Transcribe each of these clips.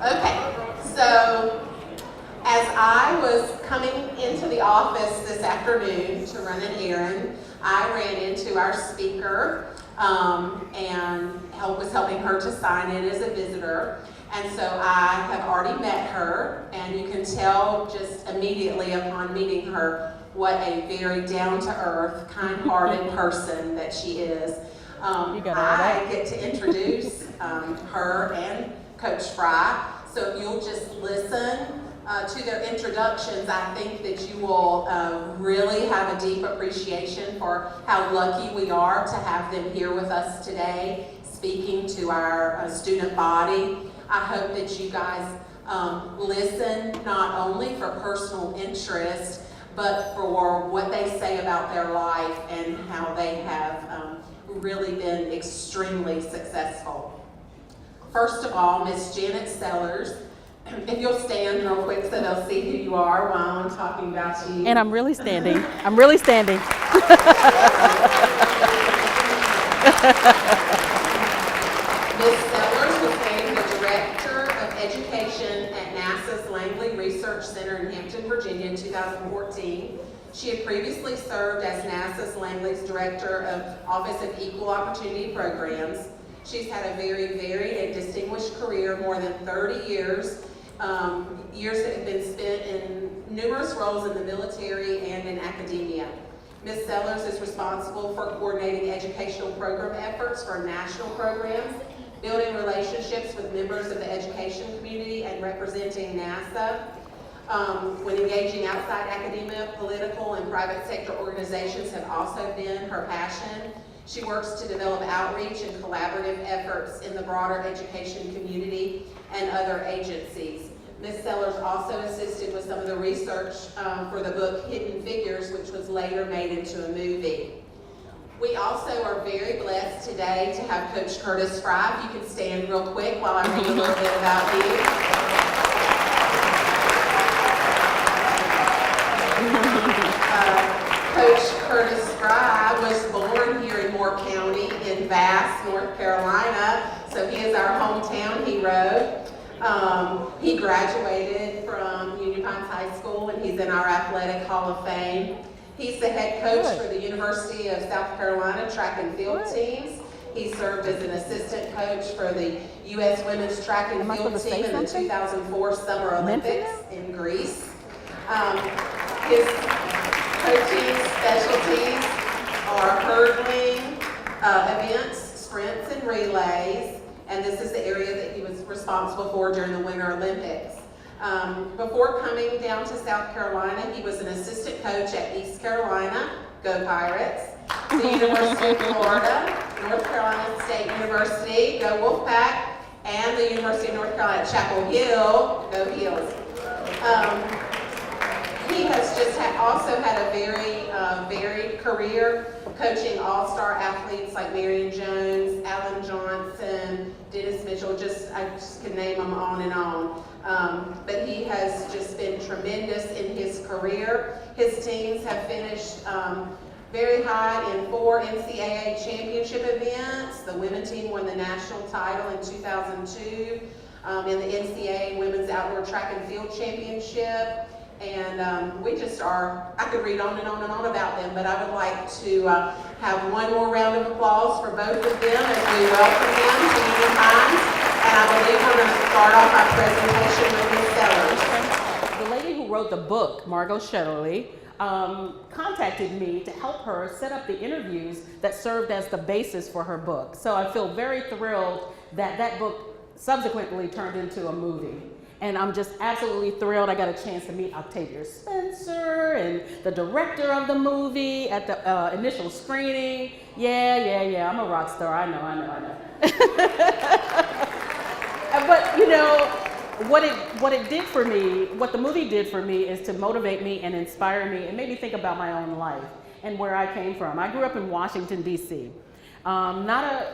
Okay, so as I was coming into the office this afternoon to run an errand, I ran into our speaker and was helping her to sign in as a visitor. And so I have already met her, and you can tell just immediately upon meeting her what a very down-to-earth, kind-hearted person that she is. I get to introduce her and Coach Fry. So if you'll just listen to their introductions, I think that you will really have a deep appreciation for how lucky we are to have them here with us today, speaking to our student body. I hope that you guys listen not only for personal interest, but for what they say about their life and how they have really been extremely successful. First of all, Miss Janet Sellers, if you'll stand real quick so they'll see who you are while I'm talking about you. And I'm really standing. I'm really standing. Ms. Sellers was named the Director of Education at NASA's Langley Research Center in Hampton, Virginia in 2014. She had previously served as NASA's Langley's Director of Office of Equal Opportunity Programs. She's had a very varied and distinguished career, more than 30 years, years that have been spent in numerous roles in the military and in academia. Ms. Sellers is responsible for coordinating educational program efforts for national programs, building relationships with members of the education community, and representing NASA. When engaging outside academia, political, and private sector organizations have also been her passion. She works to develop outreach and collaborative efforts in the broader education community and other agencies. Ms. Sellers also assisted with some of the research for the book Hidden Figures, which was later made into a movie. We also are very blessed today to have Coach Curtis Fry. If you can stand real quick while I read a little bit about you. Coach Curtis Fry was born here in Moore County in Bass, North Carolina, so he is our hometown hero. He graduated from Union Pines High School, and he's in our Athletic Hall of Fame. He's the head coach for the University of South Carolina track and field teams. He served as an assistant coach for the U.S. Women's Track and Field Team in the 2004 Summer Olympics in Greece. His coaching specialties are hurdling events, sprints, and relays, and this is the area that he was responsible for during the Winter Olympics. Before coming down to South Carolina, he was an assistant coach at East Carolina, go Pirates, the University of Florida, North Carolina State University, go Wolfpack, and the University of North Carolina at Chapel Hill, go Heels. He has just also had a very varied career, coaching all-star athletes like Marion Jones, Alan Johnson, Dennis Mitchell, I just can name them on and on. But he has just been tremendous in his career. His teams have finished very high in 4 NCAA championship events. The women's team won the national title in 2002 in the NCAA Women's Outdoor Track and Field Championship. And we just are, I could read on and on and on about them, but I would like to have one more round of applause for both of them as we welcome them to Union Pines. And I believe we're going to start off our presentation with Ms. Sellers. The lady who wrote the book, Margot Shetterly, contacted me to help her set up the interviews that served as the basis for her book. So I feel very thrilled that that book subsequently turned into a movie. And I'm just absolutely thrilled I got a chance to meet Octavia Spencer and the director of the movie at the initial screening. Yeah, I'm a rock star, I know. But you know, what it did for me, what the movie did for me is to motivate me and inspire me and make me think about my own life and where I came from. I grew up in Washington, D.C. Not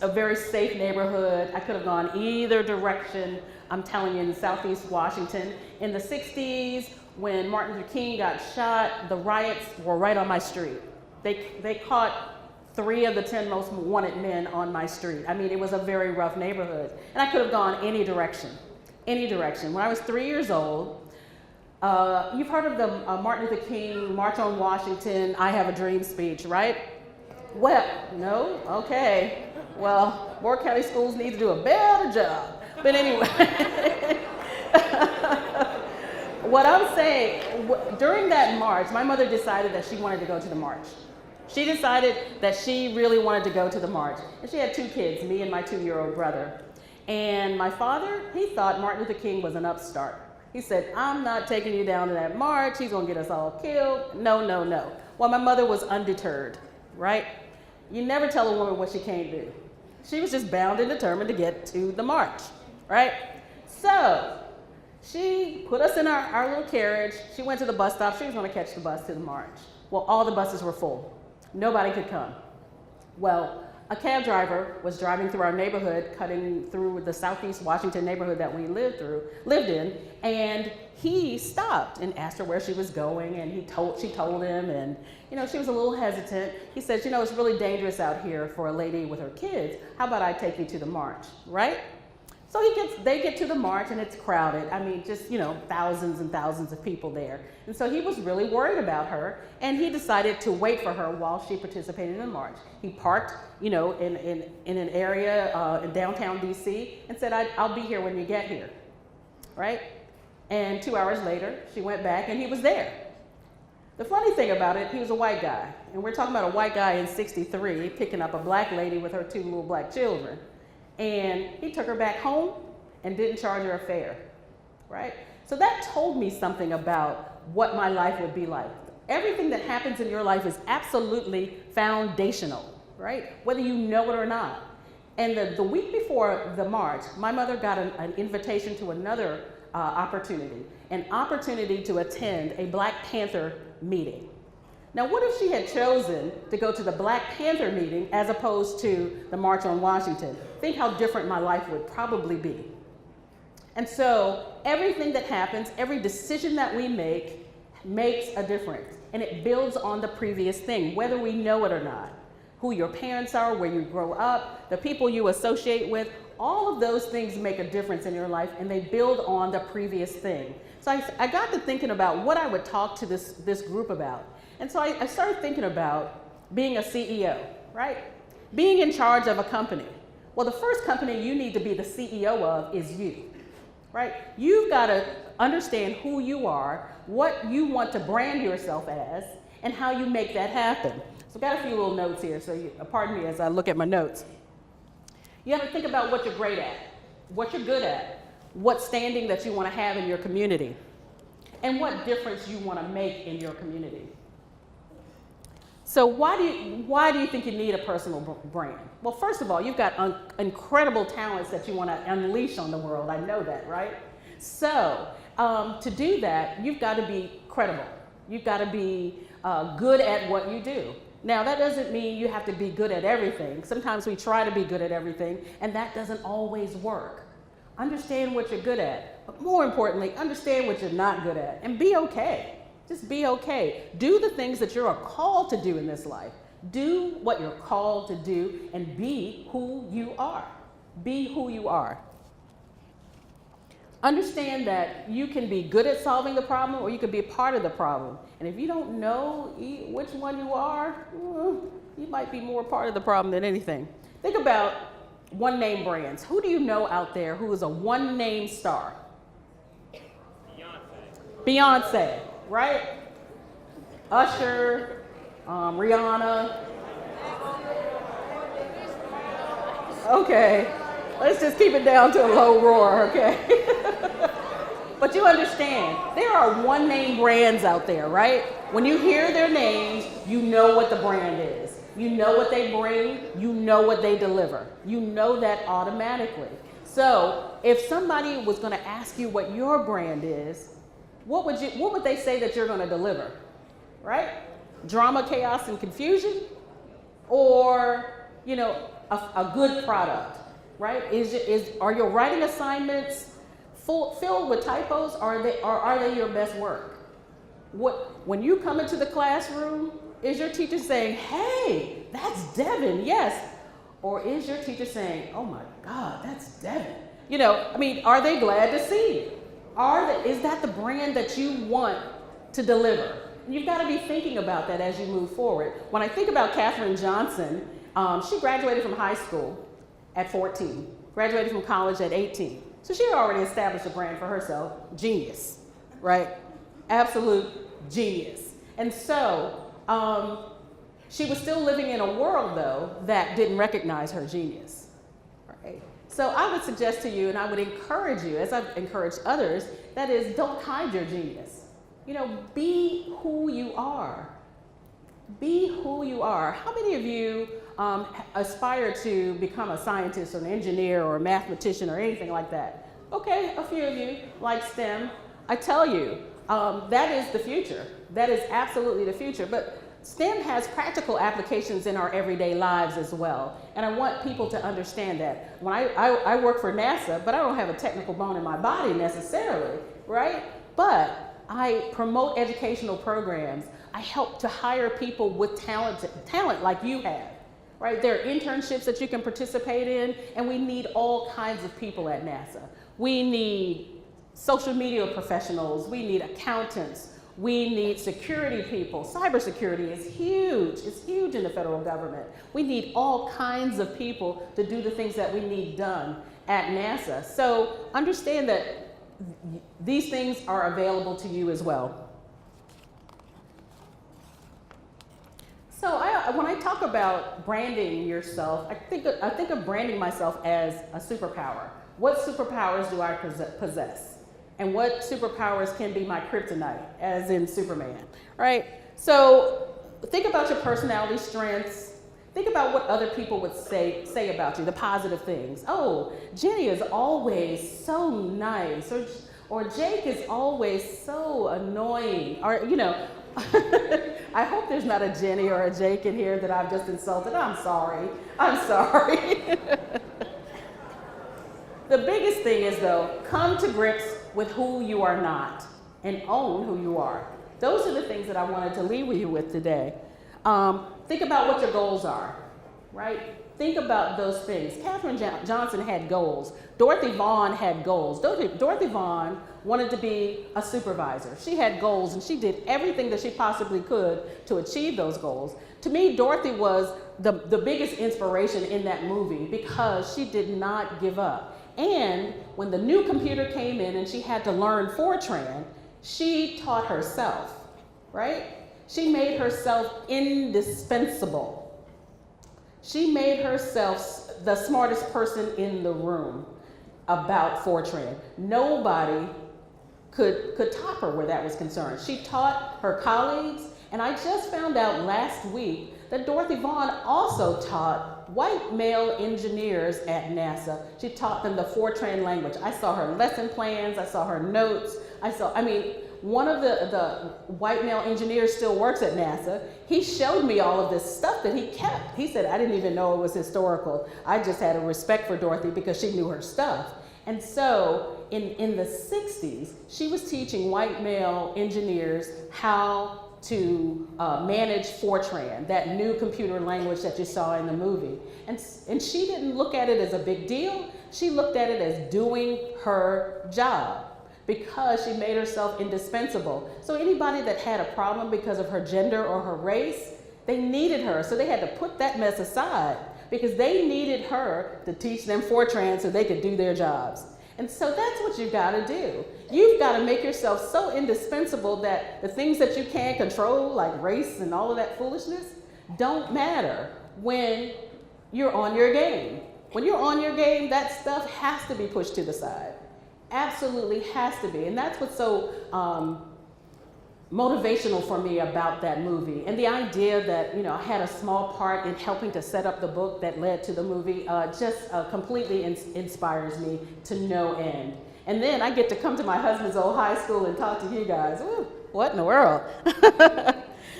a very safe neighborhood. I could have gone either direction. I'm telling you, in Southeast Washington. In the 60s, when Martin Luther King got shot, the riots were right on my street. They caught 3 of the 10 most wanted men on my street. I mean, it was a very rough neighborhood. And I could have gone any direction. any direction. When I was 3 years old, you've heard of the Martin Luther King March on Washington, I Have a Dream speech, right? Well, no? Okay. Well, Moore County schools need to do a better job. But anyway, what I'm saying, during that march, my mother decided that she wanted to go to the march. She decided that she really wanted to go to the march. And she had 2 kids, me and my 2-year-old brother. And my father, he thought Martin Luther King was an upstart. He said, I'm not taking you down to that march. He's going to get us all killed. No, no, no. Well, my mother was undeterred, right? You never tell a woman what she can't do. She was just bound and determined to get to the march, right? So she put us in our little carriage. She went to the bus stop. She was going to catch the bus to the march. Well, all the buses were full. Nobody could come. Well, a cab driver was driving through our neighborhood, cutting through the Southeast Washington neighborhood that we lived in, and he stopped and asked her where she was going, and she told him, and she was a little hesitant. He said, it's really dangerous out here for a lady with her kids. How about I take you to the march, right? So they get to the march, and it's crowded. I mean, just, thousands and thousands of people there. And so he was really worried about her, and he decided to wait for her while she participated in the march. He parked, in an area in downtown DC and said, I'll be here when you get here, right? And 2 hours later, she went back, and he was there. The funny thing about it, he was a white guy. And we're talking about a white guy in '63 picking up a black lady with her 2 little black children. And he took her back home and didn't charge her a fare, right? So that told me something about what my life would be like. Everything that happens in your life is absolutely foundational, right? Whether you know it or not. And the week before the march, my mother got an invitation to another opportunity, an opportunity to attend a Black Panther meeting. Now, what if she had chosen to go to the Black Panther meeting as opposed to the March on Washington? Think how different my life would probably be. And so everything that happens, every decision that we make makes a difference. And it builds on the previous thing, whether we know it or not. Who your parents are, where you grow up, the people you associate with, all of those things make a difference in your life, and they build on the previous thing. So I got to thinking about what I would talk to this group about. And so I started thinking about being a CEO, right? Being in charge of a company. Well, the first company you need to be the CEO of is you, right? You've got to understand who you are, what you want to brand yourself as, and how you make that happen. So I've got a few little notes here, so pardon me as I look at my notes. You have to think about what you're great at, what you're good at, what standing that you want to have in your community, and what difference you want to make in your community. So why do you think you need a personal brand? Well, first of all, you've got incredible talents that you want to unleash on the world. I know that, right? So to do that, you've got to be credible. You've got to be good at what you do. Now, that doesn't mean you have to be good at everything. Sometimes we try to be good at everything, and that doesn't always work. Understand what you're good at, but more importantly, understand what you're not good at, and be okay. Just be okay. Do the things that you're called to do in this life. Do what you're called to do and be who you are. Be who you are. Understand that you can be good at solving the problem or you can be a part of the problem. And if you don't know which one you are, you might be more part of the problem than anything. Think about one-name brands. Who do you know out there who is a one-name star? Beyonce, right? Usher, Rihanna. Okay, let's just keep it down to a low roar, okay? But you understand, there are one-name brands out there, right? When you hear their names, you know what the brand is. You know what they bring, you know what they deliver. You know that automatically. So if somebody was gonna ask you what your brand is, what would they say that you're gonna deliver, right? Drama, chaos, and confusion? Or, a good product, right? Are your writing assignments filled with typos, or are they your best work? When you come into the classroom, is your teacher saying, hey, that's Devin, yes? Or is your teacher saying, oh my God, that's Devin. You know, I mean, are they glad to see you? Is that the brand that you want to deliver? You've got to be thinking about that as you move forward. When I think about Katherine Johnson, she graduated from high school at 14, graduated from college at 18. So she had already established a brand for herself. Genius, right? Absolute genius. And so she was still living in a world, though, that didn't recognize her genius, right? So I would suggest to you, and I would encourage you, as I've encouraged others, that is, don't hide your genius. You know, be who you are. Be who you are. How many of you aspire to become a scientist or an engineer or a mathematician or anything like that? Okay, a few of you like STEM. I tell you, that is the future. That is absolutely the future. But STEM has practical applications in our everyday lives as well. And I want people to understand that. When I work for NASA, but I don't have a technical bone in my body necessarily, right? But I promote educational programs. I help to hire people with talent like you have, right? There are internships that you can participate in, and we need all kinds of people at NASA. We need social media professionals, we need accountants, we need security people. Cybersecurity is huge. It's huge in the federal government. We need all kinds of people to do the things that we need done at NASA. So understand that these things are available to you as well. So when I talk about branding yourself, I think of branding myself as a superpower. What superpowers do I possess? And what superpowers can be my kryptonite, as in Superman, right? So think about your personality strengths. Think about what other people would say about you, the positive things. Oh, Jenny is always so nice, or Jake is always so annoying, or, you know, I hope there's not a Jenny or a Jake in here that I've just insulted. I'm sorry. The biggest thing is, though, come to grips with who you are not and own who you are. Those are the things that I wanted to leave you with today. Think about what your goals are, right? Think about those things. Katherine Johnson had goals. Dorothy Vaughan had goals. Dorothy Vaughan wanted to be a supervisor. She had goals, and she did everything that she possibly could to achieve those goals. To me, Dorothy was the biggest inspiration in that movie because she did not give up. And when the new computer came in and she had to learn Fortran, she taught herself, right? She made herself indispensable. She made herself the smartest person in the room about Fortran. Nobody could top her where that was concerned. She taught her colleagues, and I just found out last week that Dorothy Vaughan also taught white male engineers at NASA. She taught them the Fortran language. I saw her lesson plans, I saw her notes, one of the white male engineers still works at NASA. He showed me all of this stuff that he kept. He said, I didn't even know it was historical. I just had a respect for Dorothy because she knew her stuff. And so in the 60s, she was teaching white male engineers how to manage Fortran, that new computer language that you saw in the movie. And she didn't look at it as a big deal. She looked at it as doing her job, because she made herself indispensable. So anybody that had a problem because of her gender or her race, they needed her. So they had to put that mess aside because they needed her to teach them Fortran so they could do their jobs. And so that's what you've got to do. You've got to make yourself so indispensable that the things that you can't control, like race and all of that foolishness, don't matter when you're on your game. When you're on your game, that stuff has to be pushed to the side. Absolutely has to be. And that's what's so motivational for me about that movie. And the idea that, I had a small part in helping to set up the book that led to the movie just completely inspires me to no end. And then I get to come to my husband's old high school and talk to you guys. Ooh, what in the world?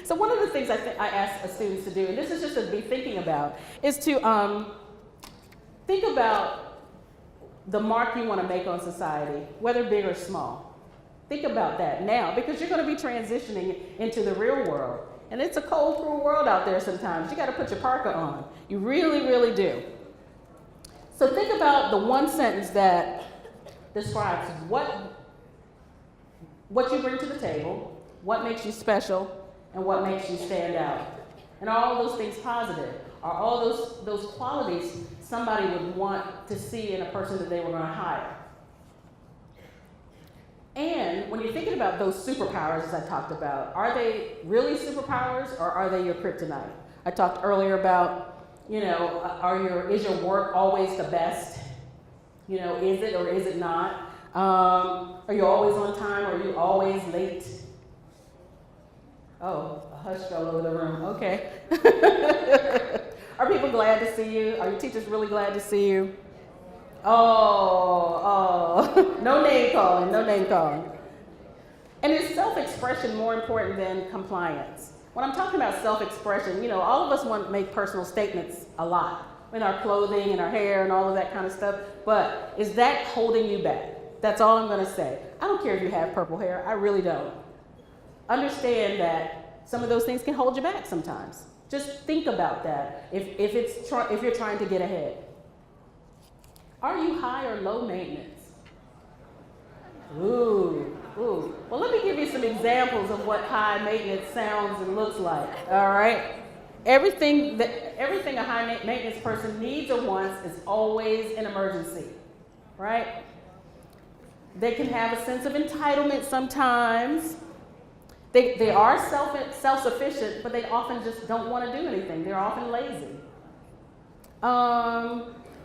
So one of the things I ask students to do, and this is just to be thinking about, is to think about the mark you want to make on society, whether big or small. Think about that now, because you're going to be transitioning into the real world. And it's a cold, cruel world out there sometimes. You got to put your parka on. You really, really do. So think about the one sentence that describes what you bring to the table, what makes you special, and what makes you stand out. And are all those things positive? Are all those qualities somebody would want to see in a person that they were going to hire? And when you're thinking about those superpowers, as I talked about, are they really superpowers or are they your kryptonite? I talked earlier about, is your work always the best? Is it or is it not? Are you always on time or are you always late? Oh, a hush fell over the room. Okay. Are people glad to see you? Are your teachers really glad to see you? Oh, no name calling, no name calling. And is self-expression more important than compliance? When I'm talking about self-expression, all of us want to make personal statements a lot in our clothing and our hair and all of that kind of stuff, but is that holding you back? That's all I'm going to say. I don't care if you have purple hair, I really don't. Understand that some of those things can hold you back sometimes. Just think about that if you're trying to get ahead. Are you high or low maintenance? Ooh. Well, let me give you some examples of what high maintenance sounds and looks like, all right? Everything a high maintenance person needs or wants is always an emergency, right? They can have a sense of entitlement sometimes. They are self-sufficient, but they often just don't want to do anything. They're often lazy.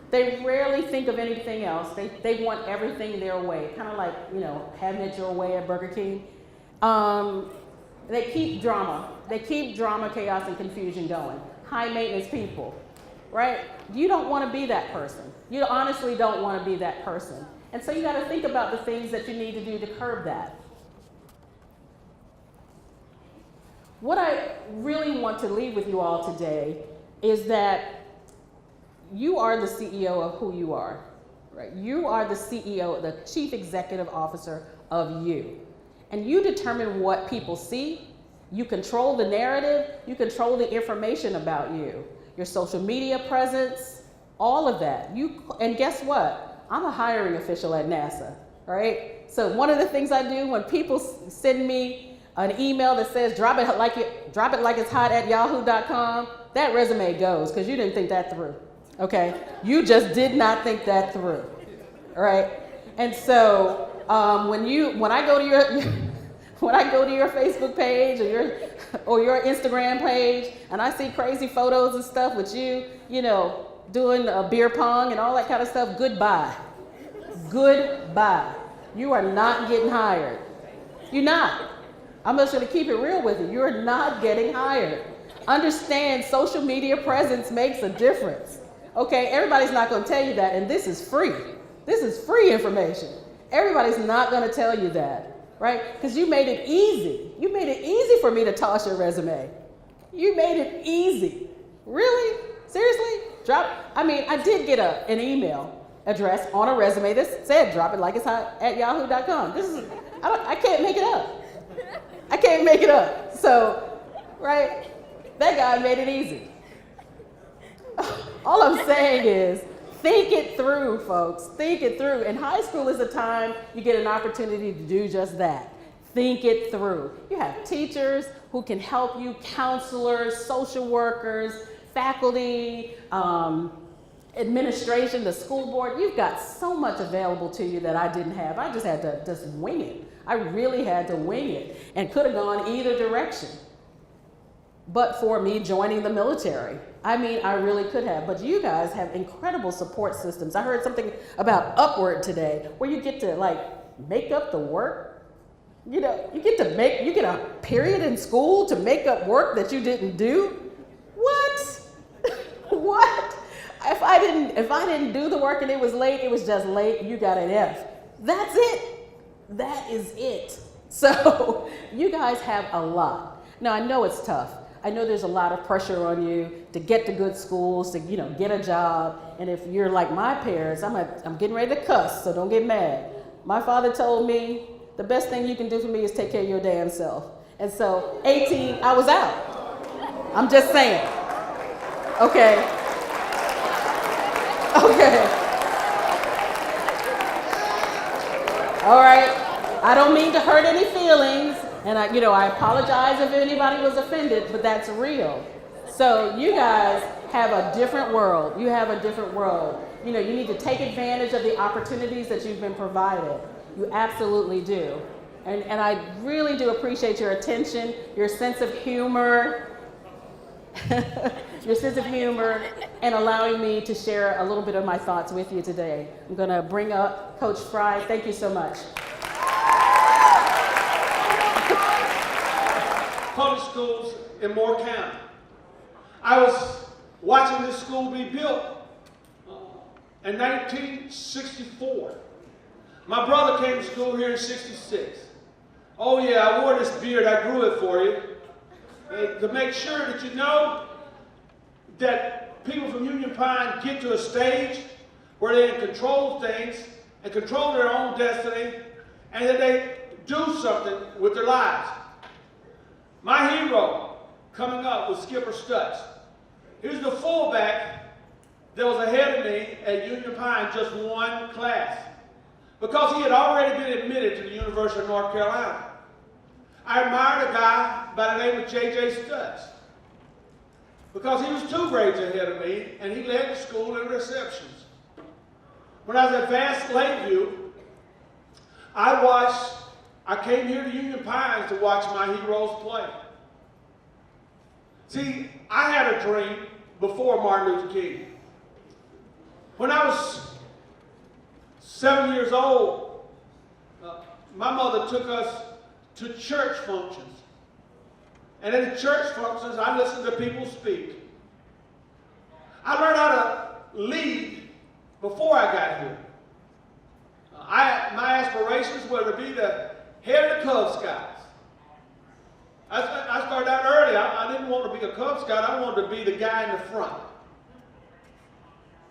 They rarely think of anything else. They want everything their way, kind of like, having it your way at Burger King. They keep drama. They keep drama, chaos, and confusion going. High maintenance people, right? You don't want to be that person. You honestly don't want to be that person. And so you got to think about the things that you need to do to curb that. What I really want to leave with you all today is that you are the CEO of who you are, right? You are the CEO, the Chief Executive Officer of you. And you determine what people see. You control the narrative. You control the information about you, your social media presence, all of that. And guess what? I'm a hiring official at NASA, right? So one of the things I do when people send me an email that says, drop it like it's hot at yahoo.com, that resume goes because you didn't think that through. Okay, you just did not think that through, all right? And so when I go to your Facebook page or your Instagram page, and I see crazy photos and stuff with you, doing a beer pong and all that kind of stuff, goodbye. Goodbye. You are not getting hired. You're not. I'm just going to keep it real with you. You're not getting hired. Understand, social media presence makes a difference. Okay, everybody's not going to tell you that, and this is free. This is free information. Everybody's not going to tell you that, right? Because you made it easy. You made it easy for me to toss your resume. You made it easy. Really? Seriously? I did get an email address on a resume that said drop it like it's hot at yahoo.com. I can't make it up. I can't make it up. So, right? That guy made it easy. All I'm saying is, think it through, folks. Think it through. And high school is a time you get an opportunity to do just that. Think it through. You have teachers who can help you, counselors, social workers, faculty, administration, the school board. You've got so much available to you that I didn't have. I just had to wing it. I really had to wing it and could have gone either direction. But for me joining the military, I really could have. But you guys have incredible support systems. I heard something about Upward today, where you get to make up the work. You get a period in school to make up work that you didn't do. What? What? If I didn't do the work and it was late, it was just late. You got an F. That's it. That is it. So you guys have a lot. Now I know it's tough. I know there's a lot of pressure on you to get to good schools, to get a job. And if you're like my parents, I'm getting ready to cuss, so don't get mad. My father told me the best thing you can do for me is take care of your damn self. And so 18, I was out. I'm just saying. Okay. All right. I don't mean to hurt any feelings, and I apologize if anybody was offended, but that's real. So you guys have a different world. You have a different world. You need to take advantage of the opportunities that you've been provided. You absolutely do. And I really do appreciate your attention, your sense of humor, and allowing me to share a little bit of my thoughts with you today. I'm going to bring up Coach Fry. Thank you so much. Public schools in Moore County. I was watching this school be built in 1964. My brother came to school here in 66. Oh yeah, I wore this beard, I grew it for you, to make sure that you know that people from Union Pine get to a stage where they can control things and control their own destiny, and that they do something with their lives. My hero coming up was Skipper Stutz. He was the fullback that was ahead of me at Union Pine just one class, because he had already been admitted to the University of North Carolina. I admired a guy by the name of J.J. Stutz, because he was 2 grades ahead of me, and he led the school in receptions. When I was at Vast Lakeview, I came here to Union Pines to watch my heroes play. See, I had a dream before Martin Luther King. When I was 7 years old, my mother took us to church functions. And at the church functions, I listened to people speak. I learned how to lead before I got here. My aspirations were to be the head of the Cub Scouts. I started out early. I didn't want to be a Cub Scout. I wanted to be the guy in the front.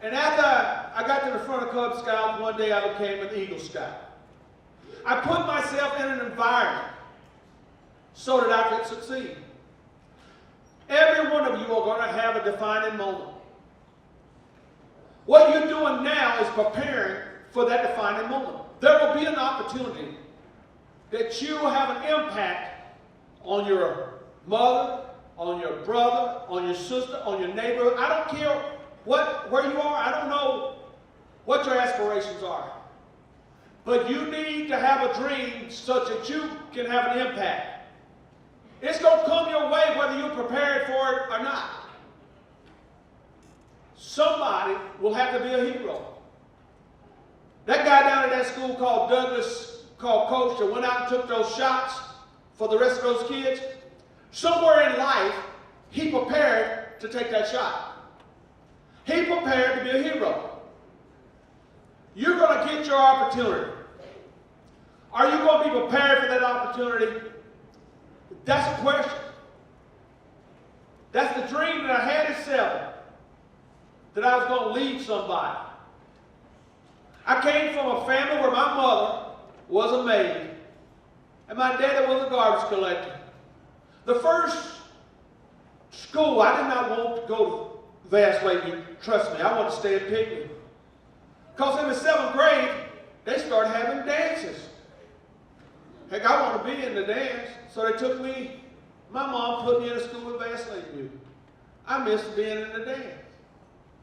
And after I got to the front of Cub Scouts, one day I became an Eagle Scout. I put myself in an environment so that I could succeed. Every one of you are going to have a defining moment. What you're doing now is preparing for that defining moment. There will be an opportunity that you will have an impact on your mother, on your brother, on your sister, on your neighborhood. I don't care where you are. I don't know what your aspirations are. But you need to have a dream such that you can have an impact. It's going to come your way whether you're prepared for it or not. Somebody will have to be a hero. That guy down at that school called Coach, that went out and took those shots for the rest of those kids, somewhere in life, he prepared to take that shot. He prepared to be a hero. You're going to get your opportunity. Are you going to be prepared for that opportunity? That's a question. That's the dream that I had at 7, that I was going to lead somebody. I came from a family where my mother was a maid, and my dad was a garbage collector. The first school, I did not want to go to Vast Lakeview. Trust me, I wanted to stay at Pickney. Because in the 7th grade, they started having dances. Heck, I want to be in the dance, so they took me. My mom put me in a school at Vast Lakeview. I missed being in the dance.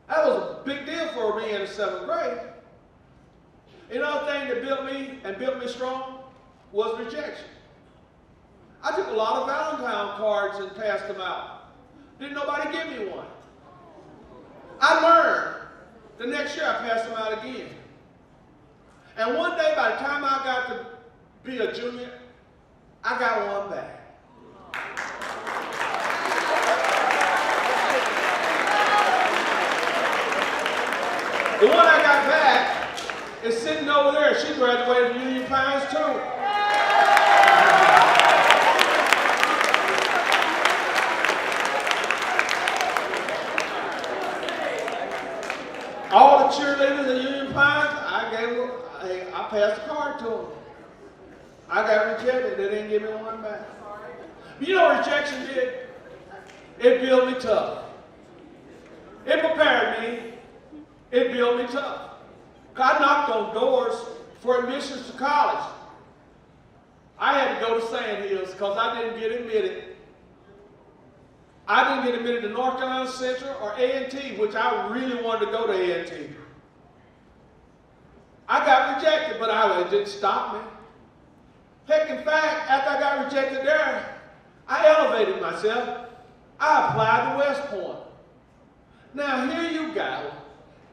That was a big deal for me in the 7th grade. Another thing that built me strong was rejection. I took a lot of Valentine cards and passed them out. Didn't nobody give me one. I learned. The next year I passed them out again. And one day, by the time I got to be a junior, I got one back. The one I got back is sitting over there. She graduated from Union Pines too. All the cheerleaders at Union Pines, I passed the card to them. I got rejected. They didn't give me one back. But you know what rejection did? It built me tough. It prepared me. It built me tough. I knocked on doors for admissions to college. I had to go to Sandhills because I didn't get admitted. I didn't get admitted to North Carolina Central or A&T, which I really wanted to go to A&T. I got rejected, but it didn't stop me. Heck, in fact, after I got rejected there, I elevated myself. I applied to West Point. Now here you go,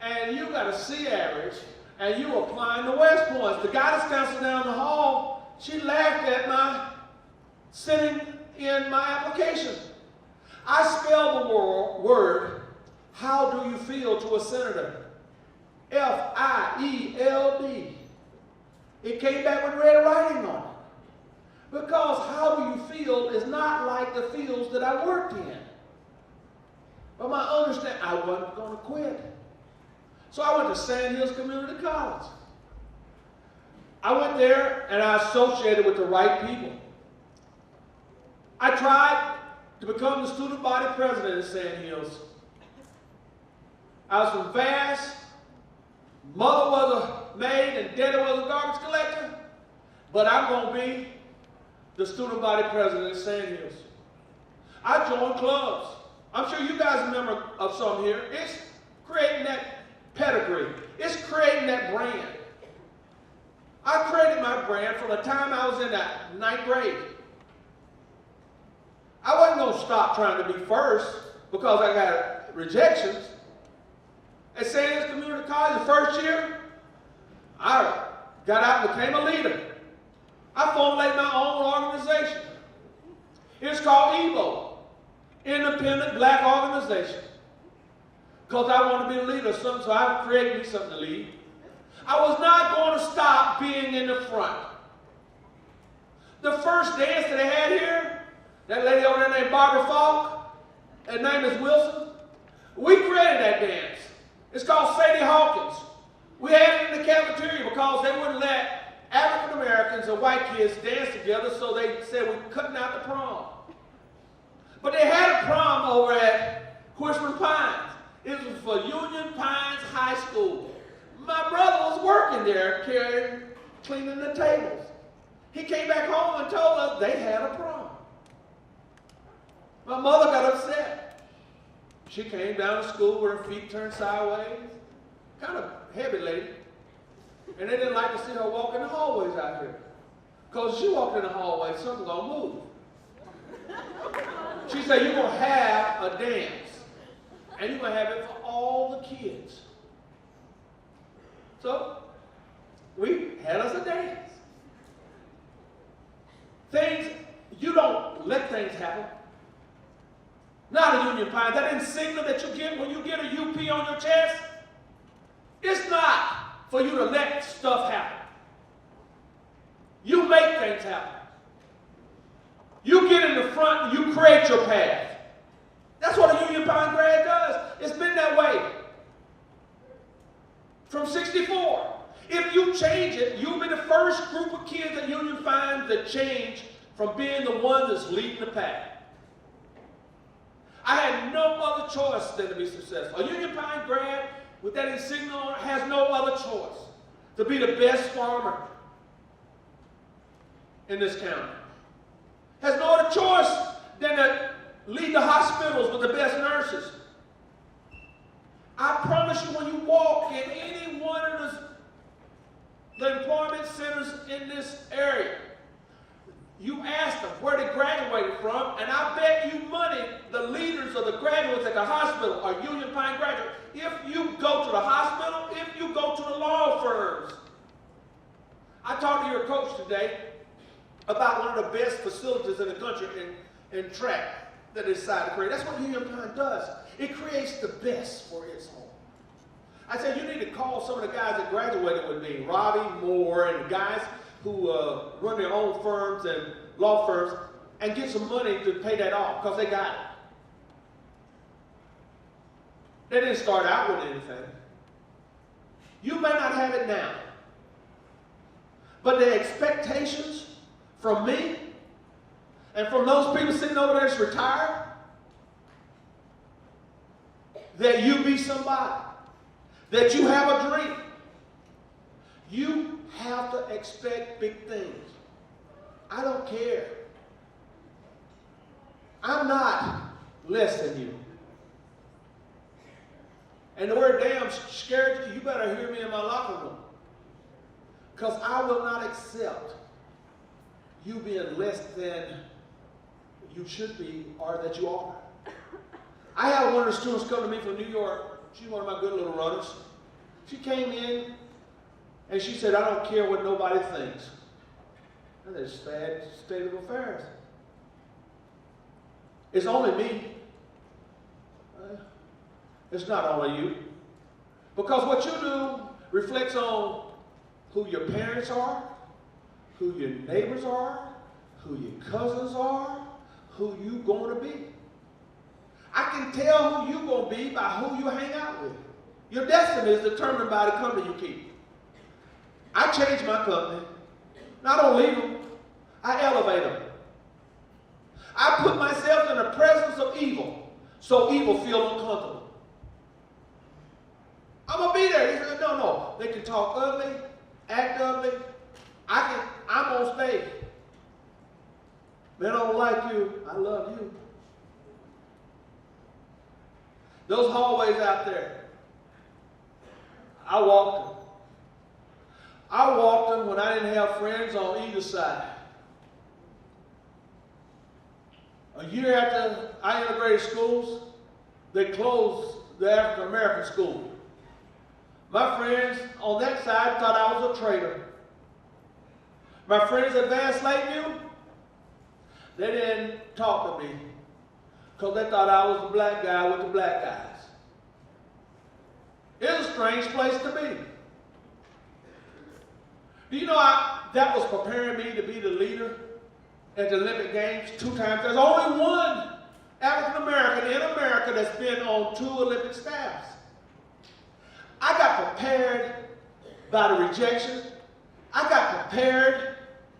and you got a C average, and you applying to West Point. The guidance counselor down the hall, she laughed at my sending in my application. I spelled the word, how do you feel, to a senator? F-I-E-L-D. It came back with red writing on it. Because how do you feel is not like the fields that I worked in. But my understanding, I wasn't going to quit. So I went to Sandhills Community College. I went there and I associated with the right people. I tried to become the student body president at Sandhills. I was from Vass. Mother was a maid and daddy was a garbage collector. But I'm going to be the student body president at Sandhills. I joined clubs. I'm sure you guys remember of some here. It's creating that pedigree. It's creating that brand. I created my brand from the time I was in that 9th grade. I wasn't going to stop trying to be first because I got rejections. At Sandhills Community College, the first year, I got out and became a leader. I formulated my own organization. It's called EBO, Independent Black Organization. Because I want to be a leader, so I created me something to lead. I was not going to stop being in the front. The first dance that they had here, that lady over there named Barbara Falk, her name is Wilson, we created that dance. It's called Sadie Hawkins. We had it in the cafeteria because they wouldn't let African Americans and white kids dance together, so they said we're cutting out the prom. But they had a prom over at Cushman Pines. It was for Union Pines High School. My brother was working there, cleaning the tables. He came back home and told us they had a prom. My mother got upset. She came down to school with her feet turned sideways. Kind of heavy lady. And they didn't like to see her walk in the hallways out here. Because she walked in the hallway, something's going to move. She said, you're going to have a dance. And you're going to have it for all the kids. So, we had us a dance. Things, you don't let things happen. Not a Union Pine. That insignia that you get when you get a UP on your chest, it's not for you to let stuff happen. You make things happen. You get in the front and you create your path. That's what a Union Pine grad does. It's been that way from 64. If you change it, you'll be the first group of kids at Union Pine that change from being the one that's leading the pack. I had no other choice than to be successful. A Union Pine grad with that insignia on has no other choice to be the best farmer in this county. Has no other choice than to lead the hospitals with the best nurses. I promise you, when you walk in any one of the employment centers in this area, you ask them where they graduated from, and I bet you money the leaders of the graduates at the hospital are Union Pine graduates. If you go to the hospital, if you go to the law firms. I talked to your coach today about one of the best facilities in the country in track that they decided to create. That's what Union Pine does. It creates the best for its home. I said, you need to call some of the guys that graduated with me, Robbie Moore and the guys who run their own firms and law firms, and get some money to pay that off, because they got it. They didn't start out with anything. You may not have it now, but the expectations from me and from those people sitting over there that's retired, that you be somebody, that you have a dream. You have to expect big things. I don't care. I'm not less than you. And the word damn scared you. You better hear me in my locker room. Because I will not accept you being less than you should be or that you are. I had one of the students come to me from New York. She's one of my good little runners. She came in and she said, I don't care what nobody thinks. And that's a sad state of affairs. It's only me. It's not only you. Because what you do reflects on who your parents are, who your neighbors are, who your cousins are, who you going to be. I can tell who you going to be by who you hang out with. Your destiny is determined by the company you keep. I change my company. I don't leave them. I elevate them. I put myself in the presence of evil so evil feel uncomfortable. I'm going to be there. He said, no. They can talk ugly, act ugly. I'm going to stay. Man, I don't like you. I love you. Those hallways out there, I walked them. I walked them when I didn't have friends on either side. A year after I integrated schools, they closed the African American school. My friends on that side thought I was a traitor. My friends at Vance Lakeview, they didn't talk to me because they thought I was the black guy with the black guys. It was a strange place to be. Do you know that was preparing me to be the leader at the Olympic Games 2 times? There's only one African American in America that's been on 2 Olympic staffs. I got prepared by the rejection. I got prepared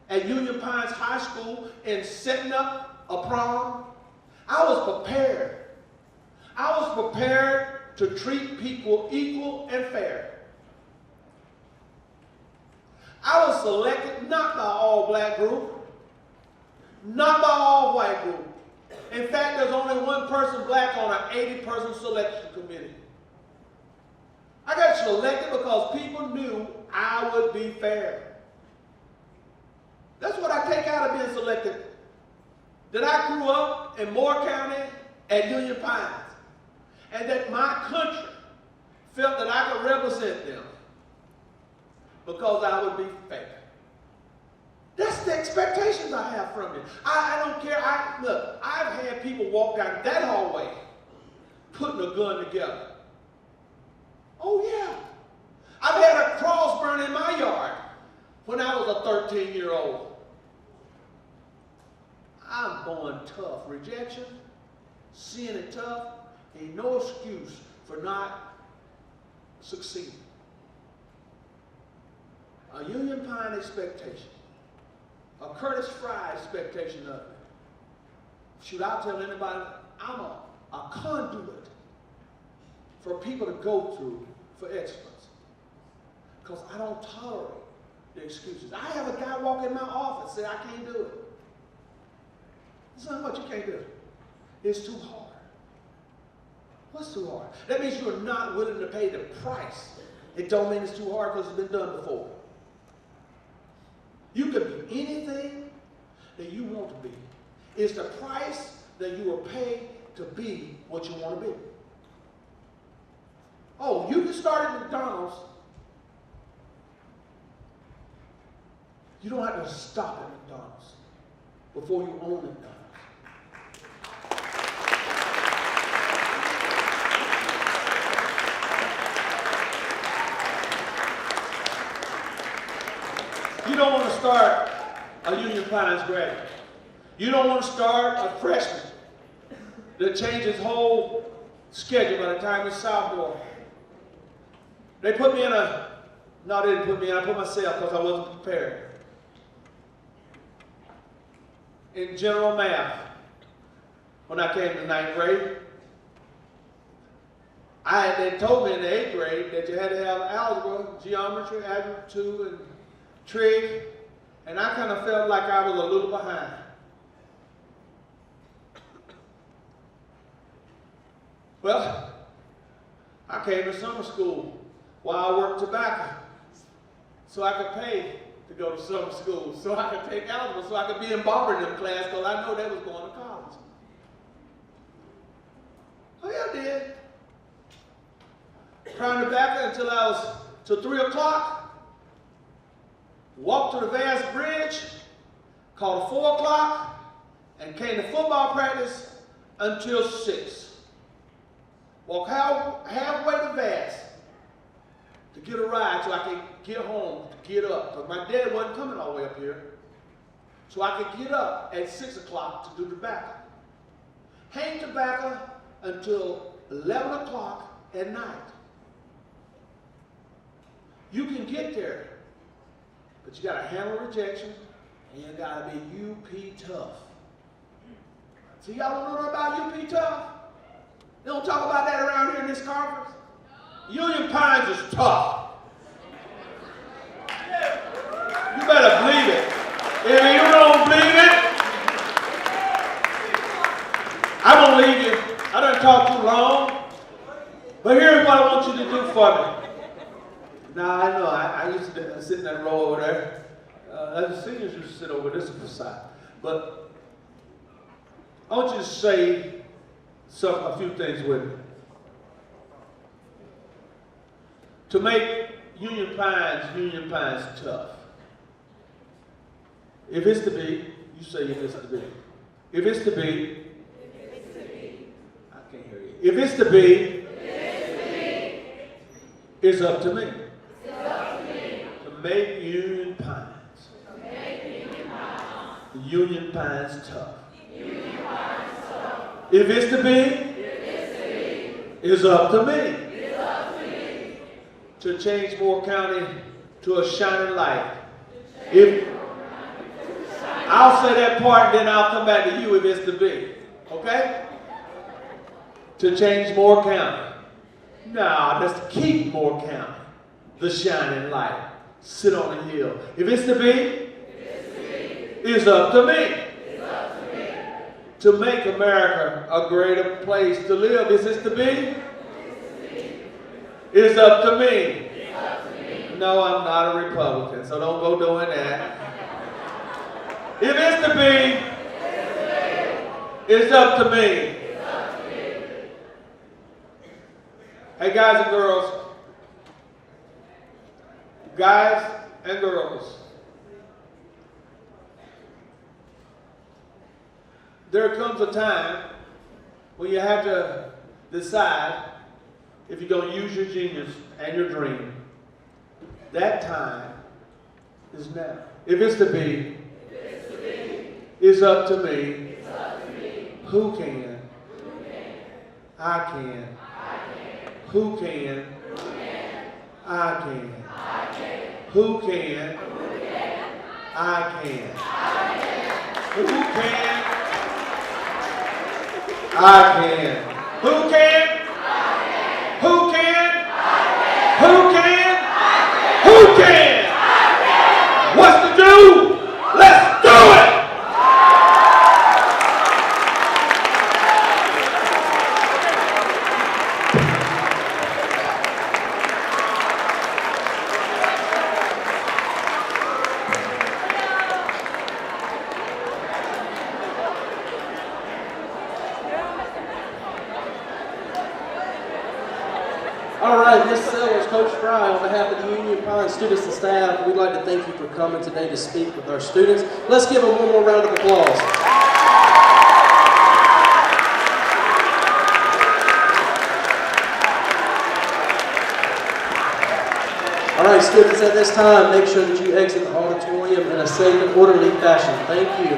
at Union Pines High School in setting up a prom. I was prepared. I was prepared to treat people equal and fair. I was selected not by all black group, not by all white group. In fact, there's only one person black on an 80-person selection committee. I got selected because people knew I would be fair. That's what I take out of being selected. That I grew up in Moore County at Union Pines, and that my country felt that I could represent them because I would be fair. That's the expectations I have from you. I don't care. Look, I've had people walk down that hallway putting a gun together. Oh, yeah. I've had a cross burn in my yard when I was a 13-year-old. I'm born tough. Rejection, seeing it tough, ain't no excuse for not succeeding. A Union Pine expectation, a Curtis Fry expectation of it. Should I tell anybody I'm a conduit for people to go through for excellence? Because I don't tolerate the excuses. I have a guy walk in my office and say, I can't do it. It's not what you can't do. It's too hard. What's too hard? That means you're not willing to pay the price. It don't mean it's too hard because it's been done before. You can be anything that you want to be. It's the price that you will pay to be what you want to be. Oh, you can start at McDonald's. You don't have to stop at McDonald's before you own McDonald's. You don't want to start a Union Pines graduate. You don't want to start a freshman that changes his whole schedule by the time he's sophomore. They put me in no, they didn't put me in, I put myself because I wasn't prepared. In general math, when I came to 9th grade, they told me in the 8th grade that you had to have algebra, geometry, algebra 2, and Trig, and I kind of felt like I was a little behind. Well, I came to summer school while I worked tobacco, so I could pay to go to summer school, so I could take algebra, so I could be in barbering them class, because I know they was going to college. Oh yeah, I did. Trying tobacco until I was till 3 o'clock. Walked to the Vast Bridge, called 4 o'clock, and came to football practice until 6. Walk halfway to Vast to get a ride so I could get home, to get up. Because my dad wasn't coming all the way up here. So I could get up at 6 o'clock to do tobacco. Hang tobacco until 11 o'clock at night. You can get there, but you got to handle rejection, and you got to be UP tough. So y'all don't know about UP tough? They don't talk about that around here in this conference. Union Pines is tough. You better believe it. If you don't believe it, I won't leave you. I done talked too long. But here's what I want you to do for me. Now, I know, I used to sit in that row over there. The seniors used to sit over this side. But I want you to say a few things with me. To make Union Pines tough. If it's to be, you say if it's to be. If it's to be, I can't hear you. If it's to be, it's up to me. To make Union Pines. The Union Pines tough. If it's to be, it's up to me. To change Moore County to a shining light. I'll say that part, then I'll come back to you if it's to be. Okay? To change Moore County. Now, let's keep Moore County the shining light. Sit on the hill. If it's to be, it's up to me. To make America a greater place to live. Is this to be? It's up to me. No, I'm not a Republican, so don't go doing that. If it's to be, it's up to me. Hey, guys and girls. Guys and girls. There comes a time when you have to decide if you're going to use your genius and your dream. That time is now. If it's to be, it's up to me. Who can? I can. Who can? I can. Who can? I can. Who can? I can. Who can? Who can? Who can? Who can? What's to do? Let's do it! All right, Ms. Sellers, Coach Fry, on behalf of the Union Pines students and staff, we'd like to thank you for coming today to speak with our students. Let's give them one more round of applause. All right, students, at this time, make sure that you exit the auditorium in a safe and orderly fashion. Thank you.